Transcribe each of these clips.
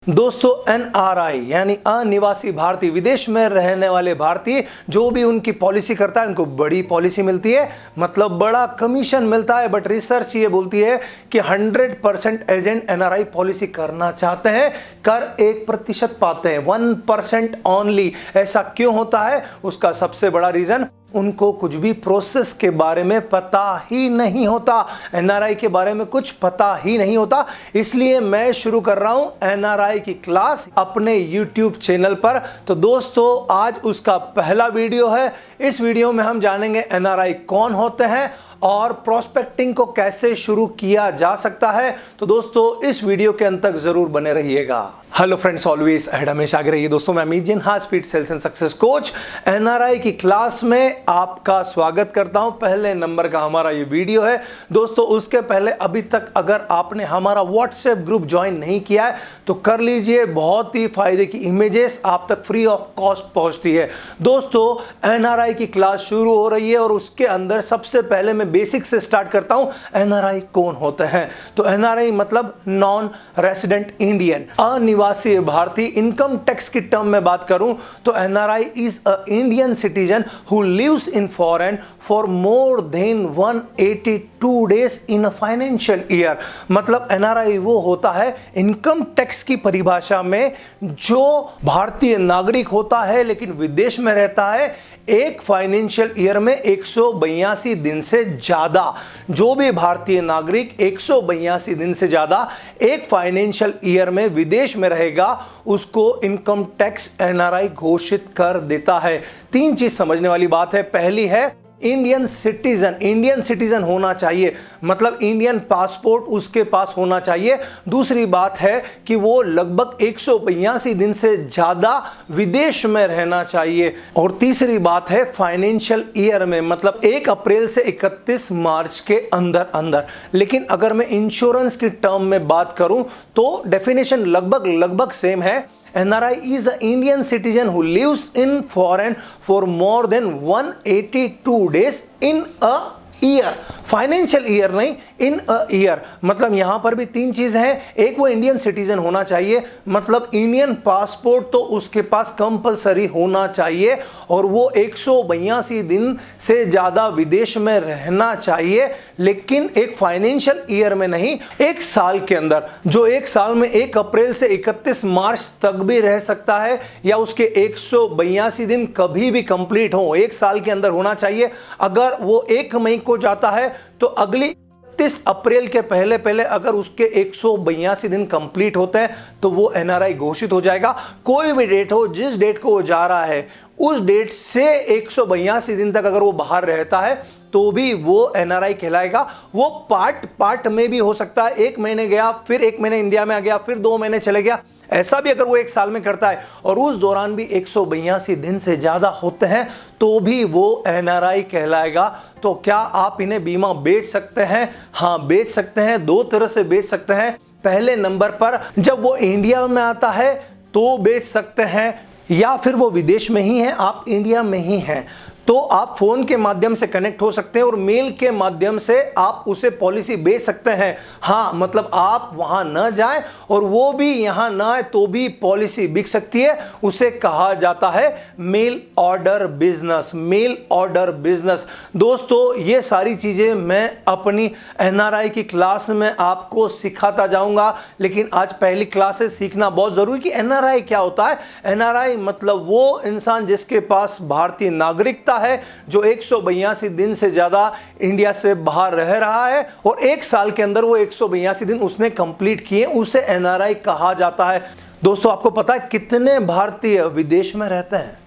दोस्तों एनआरआई यानी अनिवासी भारतीय, विदेश में रहने वाले भारतीय जो भी उनकी पॉलिसी करता है उनको बड़ी पॉलिसी मिलती है, मतलब बड़ा कमीशन मिलता है। बट रिसर्च ये बोलती है कि 100% एजेंट एनआरआई पॉलिसी करना चाहते हैं, कर 1% पाते हैं, 1% ओनली। ऐसा क्यों होता है? उसका सबसे बड़ा रीजन, उनको कुछ भी प्रोसेस के बारे में पता ही नहीं होता, एनआरआई के बारे में कुछ पता ही नहीं होता। इसलिए मैं शुरू कर रहा हूं एनआरआई की क्लास अपने यूट्यूब चैनल पर। तो दोस्तों आज उसका पहला वीडियो है। इस वीडियो में हम जानेंगे एनआरआई कौन होते हैं और प्रोस्पेक्टिंग को कैसे शुरू किया जा सकता है। तो दोस्तों इस वीडियो के अंत तक जरूर बने रहिएगा। हेलो फ्रेंड्स, ऑलवेज अहेड, हमेशा आगे रहिए। दोस्तों मैं Amit Jain, high speed sales and success coach, NRI की क्लास में आपका स्वागत करता हूं। पहले नंबर का हमारा ये वीडियो है। दोस्तों उसके पहले अभी तक अगर आपने हमारा व्हाट्सएप ग्रुप ज्वाइन नहीं किया है तो कर लीजिए। बहुत ही फायदे की इमेजेस आप तक फ्री ऑफ कॉस्ट पहुंचती है। दोस्तों एनआरआई की क्लास शुरू हो रही है और उसके अंदर सबसे पहले मैं बेसिक से स्टार्ट करता हूं। एनआरआई कौन होते हैं? तो एनआरआई मतलब नॉन रेसिडेंट इंडियन, अनिवासी भारतीय। इनकम टैक्स की टर्म में बात करूं तो NRI is a Indian citizen who lives in foreign for more than 182 days in a financial year. मतलब एनआरआई वो होता है इनकम टैक्स की परिभाषा में जो भारतीय नागरिक होता है लेकिन विदेश में रहता है एक फाइनेंशियल ईयर में 182 दिन से ज्यादा। जो भी भारतीय नागरिक 182 दिन से ज्यादा एक फाइनेंशियल ईयर में विदेश में रहेगा उसको इनकम टैक्स एनआरआई घोषित कर देता है। तीन चीज समझने वाली बात है। पहली है इंडियन सिटीजन, इंडियन सिटीजन होना चाहिए, मतलब इंडियन पासपोर्ट उसके पास होना चाहिए। दूसरी बात है कि वो लगभग 182 दिन से ज्यादा विदेश में रहना चाहिए। और तीसरी बात है फाइनेंशियल ईयर में, मतलब 1 अप्रैल से 31 मार्च के अंदर अंदर। लेकिन अगर मैं इंश्योरेंस की टर्म में बात करूं तो डेफिनेशन लगभग सेम है। NRI is an Indian citizen who lives in foreign for more than 182 days in a year, financial year नहीं, इन अ ईयर। मतलब यहां पर भी तीन चीजें हैं। एक वो इंडियन सिटीजन होना चाहिए, मतलब इंडियन पासपोर्ट तो उसके पास कंपलसरी होना चाहिए और वो 182 दिन से ज्यादा विदेश में रहना चाहिए, लेकिन एक फाइनेंशियल ईयर में नहीं, एक साल के अंदर। जो एक साल में 1 अप्रैल से 31 मार्च तक भी रह सकता है या उसके 182 दिन कभी भी कंप्लीट हो, एक साल के अंदर होना चाहिए। अगर वो 1 मई को जाता है तो अगली 31 अप्रैल के पहले अगर उसके 182 दिन कंप्लीट होते हैं तो वो एनआरआई घोषित हो जाएगा। कोई भी डेट हो, जिस डेट को वो जा रहा है उस डेट से 182 दिन तक अगर वो बाहर रहता है तो भी वो एनआरआई कहलाएगा। वो पार्ट में भी हो सकता है, 1 महीने गया, फिर 1 महीने इंडिया में आ गया, फिर 2 महीने चले गया। ऐसा भी अगर वो 1 साल में करता है और उस दौरान भी 182 दिन से ज्यादा होते हैं तो भी वो एनआरआई कहलाएगा। तो क्या आप इन्हें बीमा बेच सकते हैं? हाँ, बेच सकते हैं। 2 तरह से बेच सकते हैं। पहले नंबर पर जब वो इंडिया में आता है तो बेच सकते हैं, या फिर वो विदेश में ही है, आप इंडिया में ही हैं तो आप फोन के माध्यम से कनेक्ट हो सकते हैं और मेल के माध्यम से आप उसे पॉलिसी बेच सकते हैं। हाँ, मतलब आप वहां न जाएं और वो भी यहां ना आए तो भी पॉलिसी बिक सकती है। उसे कहा जाता है mail order business, mail order business. दोस्तों ये सारी चीजें मैं अपनी एनआरआई की क्लास में आपको सिखाता जाऊंगा, लेकिन आज पहली क्लास से सीखना बहुत जरूरी कि एनआरआई क्या होता है। एनआरआई मतलब वो इंसान जिसके पास भारतीय नागरिकता है, जो 182 दिन से ज्यादा इंडिया से बाहर रह रहा है और 1 साल के अंदर वो 182 दिन उसने कंप्लीट किए, उसे एनआरआई कहा जाता है। दोस्तों आपको पता है कितने भारतीय विदेश में रहते हैं?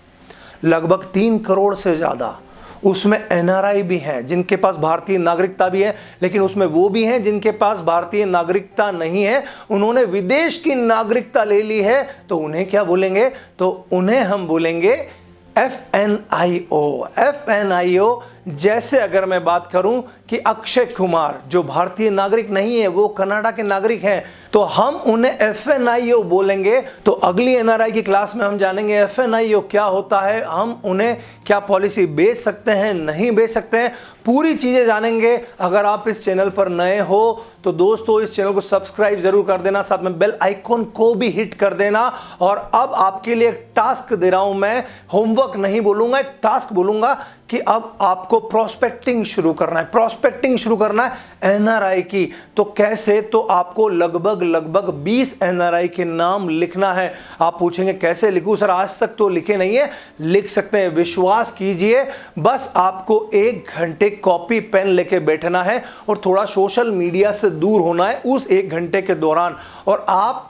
लगभग 3 करोड़ से ज्यादा। उसमें एनआरआई भी हैं जिनके पास भारतीय नागरिकता भी है, लेकिन उसमें वो भी हैं जिनके पास भारतीय नागरिकता नहीं है, उन्होंने विदेश की नागरिकता ले ली है। तो उन्हें क्या बोलेंगे? तो उन्हें हम बोलेंगे FNIO। FNIO जैसे अगर मैं बात करूं कि अक्षय कुमार जो भारतीय नागरिक नहीं है, वो कनाडा के नागरिक हैं, तो हम उन्हें FNIO बोलेंगे। तो अगली NRI की क्लास में हम जानेंगे FNIO क्या होता है, हम उन्हें क्या पॉलिसी बेच सकते हैं, नहीं बेच सकते हैं, पूरी चीजें जानेंगे। अगर आप इस चैनल पर नए हो तो दोस्तों इस चैनल को सब्सक्राइब जरूर कर देना, साथ में बेल आइकॉन को भी हिट कर देना। और अब आपके लिए एक टास्क दे रहा हूं मैं, होमवर्क नहीं बोलूंगा, एक टास्क बोलूंगा कि अब आपको प्रोस्पेक्टिंग शुरू करना है। प्रोस्पेक्टिंग शुरू करना है NRI की। तो कैसे? तो आपको लगभग 20 NRI के नाम लिखना है। आप पूछेंगे कैसे लिखूं सर, आज तक तो लिखे नहीं है। लिख सकते हैं, विश्वास कीजिए। बस आपको 1 घंटे कॉपी पेन लेके बैठना है और थोड़ा सोशल मीडिया से दूर होना है उस 1 घंटे के दौरान। और आप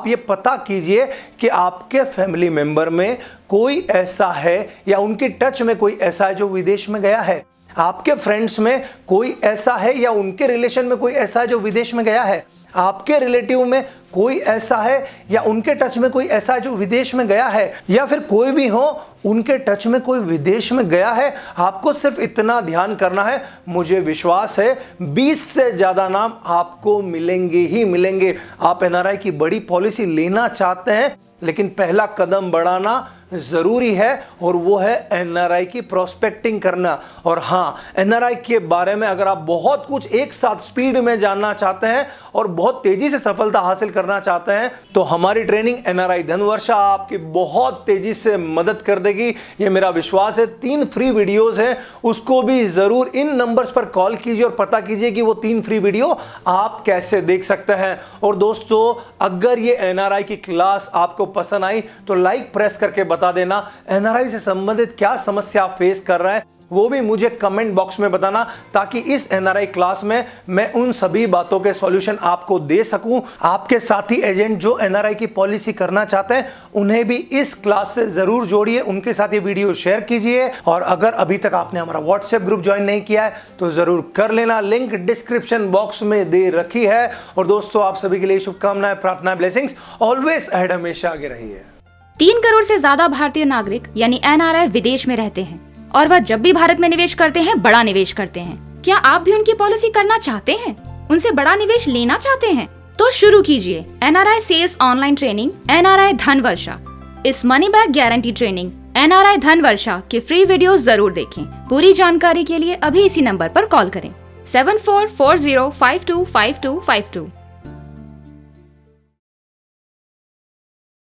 ये पता कीजिए कि आपके फैमिली मेंबर में कोई ऐसा है या उनके टच में कोई ऐसा है जो विदेश में गया है। आपके फ्रेंड्स में कोई ऐसा है या उनके रिलेशन में कोई ऐसा है जो विदेश में गया है। आपके रिलेटिव में कोई ऐसा है या उनके टच में कोई ऐसा है जो विदेश में गया है, या फिर कोई भी हो उनके टच में कोई विदेश में गया है। आपको सिर्फ इतना ध्यान करना है, मुझे विश्वास है 20 से ज्यादा नाम आपको मिलेंगे ही मिलेंगे। आप NRI की बड़ी पॉलिसी लेना चाहते हैं, लेकिन पहला कदम बढ़ाना जरूरी है और वो है NRI की प्रोस्पेक्टिंग करना। और हाँ, NRI के बारे में अगर आप बहुत कुछ एक साथ स्पीड में जानना चाहते हैं और बहुत तेजी से सफलता हासिल करना चाहते हैं, तो हमारी ट्रेनिंग NRI धनवर्षा आपकी बहुत तेजी से मदद कर देगी, ये मेरा विश्वास है। 3 फ्री वीडियोस हैं, उसको भी जरूर इन नंबर्स पर कॉल कीजिए और पता कीजिए कि वो 3 फ्री वीडियो आप कैसे देख सकते हैं। और दोस्तों अगर ये NRI की क्लास आपको पसंद आई तो लाइक प्रेस करके बता देना। NRI से संबंधित क्या समस्या फेस कर रहा है वो भी मुझे कमेंट बॉक्स में बताना, ताकि इस NRI क्लास में मैं उन सभी बातों के सॉल्यूशन आपको दे सकूं। आपके साथी एजेंट जो NRI की पॉलिसी करना चाहते हैं उन्हें भी इस क्लास से जरूर जोड़िए, उनके साथ ये वीडियो शेयर कीजिए। और अगर अभी तक आपने हमारा व्हाट्सएप ग्रुप ज्वाइन नहीं किया है तो जरूर कर लेना, लिंक डिस्क्रिप्शन बॉक्स में दे रखी है। और दोस्तों आप सभी के लिए शुभकामनाएं, प्रार्थनाएं, ब्लेसिंग्स, ऑलवेज अहेड, हमेशा आगे रहिए। 3 करोड़ से ज्यादा भारतीय नागरिक यानी NRI विदेश में रहते हैं और वह जब भी भारत में निवेश करते हैं बड़ा निवेश करते हैं। क्या आप भी उनकी पॉलिसी करना चाहते हैं, उनसे बड़ा निवेश लेना चाहते हैं? तो शुरू कीजिए NRI sales online training NRI Dhanvarsha. इस money back guarantee training NRI Dhanvarsha के फ्री वीडियो जरूर देखें। पूरी जानकारी के लिए अभी इसी नंबर पर कॉल करें 7440525252।